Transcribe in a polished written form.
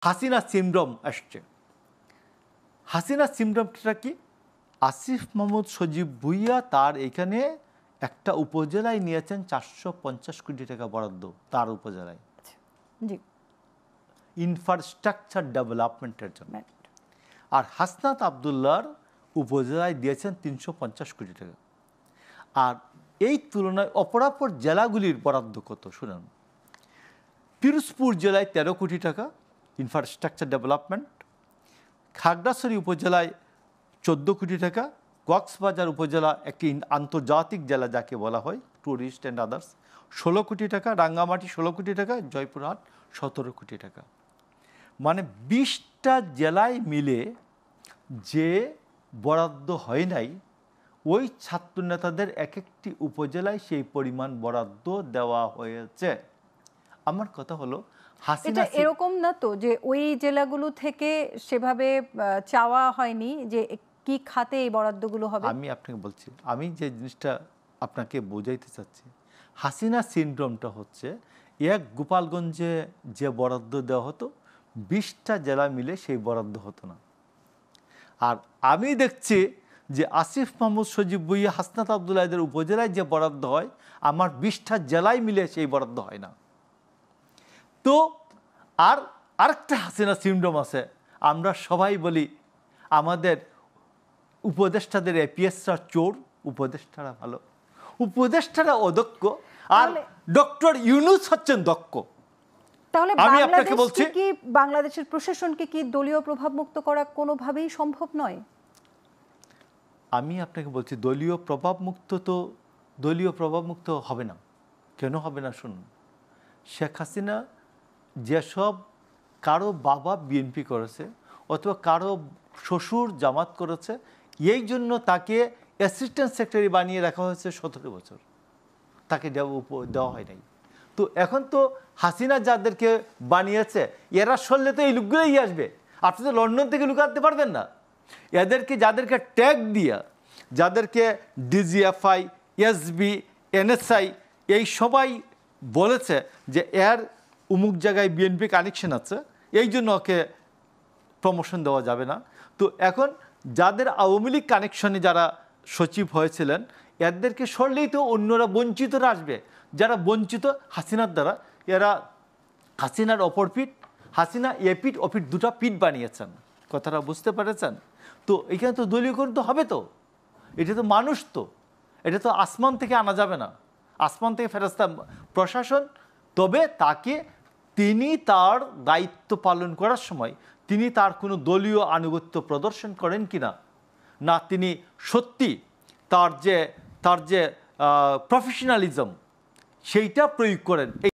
Hasina syndrome আসছে। হাসিনা সিনড্রোমটা কি? আসিফ মাহমুদ সজীব ভুঁইয়া তার এখানে একটা উপজেলায় নিয়েছেন 450 কোটি টাকা বরাদ্দ, তার উপজেলায় ইনফ্রাস্ট্রাকচার ডেভেলপমেন্টের জন্য। আর হাসনাত আবদুল্লাহর উপজেলায় দিয়েছেন 350 কোটি টাকা। আর এই তুলনায় অপরাপর জেলাগুলির বরাদ্দ কত শুনুন। পিরোজপুর জেলায় 13 কোটি টাকা ইনফ্রাস্ট্রাকচার ডেভেলপমেন্ট, খাগড়াছড়ি উপজেলায় 14 কোটি টাকা, কক্সবাজার উপজেলা একটি আন্তর্জাতিক জেলা যাকে বলা হয় ট্যুরিস্ট অ্যান্ড আদার্স 16 কোটি টাকা, রাঙ্গামাটি 16 কোটি টাকা, জয়পুরহাট 17 কোটি টাকা। মানে 20টা জেলায় মিলে যে বরাদ্দ হয় নাই, ওই ছাত্র নেতাদের এক একটি উপজেলায় সেই পরিমাণ বরাদ্দ দেওয়া হয়েছে। আমার কথা হলো হাসিনা এরকম না তো যে ওই জেলাগুলো থেকে সেভাবে চাওয়া হয়নি যে কি খাতে এই বরাদ্দগুলো হবে। আমি আপনাকে বলছি, আমি যে জিনিসটা আপনাকে বোঝাইতে চাচ্ছি, হাসিনা সিনড্রোমটা হচ্ছে এক গোপালগঞ্জে যে বরাদ্দ দেওয়া হতো 20টা জেলা মিলে সেই বরাদ্দ হতো না। আর আমি দেখছি যে আসিফ মাহমুদ সজীব ভুঁইয়া হাসনাত আবদুল্লাহদের উপজেলায় যে বরাদ্দ হয় আমার 20টা জেলায় মিলে সেই বরাদ্দ হয় না। তো আরেকটা হাসিনা সিনড্রোম আছে। আমরা সবাই বলি আমাদের উপদেষ্টাদের এপিএসরা চোর, উপদেষ্টারা ভালো, উপদেষ্টারা অদক্ষ, আর ডক্টর ইউনূস হচ্ছেন দক্ষ। তাহলে আমি আপনাকে বলছি কি বাংলাদেশের প্রশাসনকে কি দলীয় প্রভাব মুক্ত করা কোনোভাবেই সম্ভব নয়? আমি আপনাকে বলছি দলীয় প্রভাব মুক্ত হবে না। কেন হবে না শুনুন। শেখ হাসিনা যেসব কারো বাবা বিএনপি করেছে অথবা কারো শ্বশুর জামাত করেছে, এই জন্য তাকে অ্যাসিস্ট্যান্ট সেক্রেটারি বানিয়ে রাখা হয়েছে 17 বছর, তাকে দেওয়া হয় নাই। তো এখন তো হাসিনা যাদেরকে বানিয়েছে এরা সরলে তো এই লোকগুলোই আসবে। আপনি তো লন্ডন থেকে লুকাতে পারবেন না। যাদেরকে ট্যাগ দিয়া, যাদেরকে ডিজিএফআই, এসবি, এনএসআই এই সবাই বলেছে যে এর অমুক জায়গায় বিএনপি কানেকশন আছে, এই জন্য ওকে প্রমোশন দেওয়া যাবে না। তো এখন যাদের আওয়ামী লীগ কানেকশনে যারা সচিব হয়েছিলেন এদেরকে সরলেই তো অন্যরা বঞ্চিতরা আসবে। যারা বঞ্চিত হাসিনার দ্বারা, এরা হাসিনার অপর পিঠ, হাসিনা এপিঠ ওপিঠ দুটা পিঠ বানিয়েছেন। কথাটা বুঝতে পেরেছেন? তো এখানে তো দলীয়করণ তো হবে। তো এটা তো মানুষ, তো এটা তো আসমান থেকে আনা যাবে না, আসমান থেকে ফেরেশতা প্রশাসন। তবে তিনি তার দায়িত্ব পালন করার সময় তিনি তার কোনো দলীয় আনুগত্য প্রদর্শন করেন কিনা, না তিনি সত্যি তার যে প্রফেশনালিজম সেইটা প্রয়োগ করেন।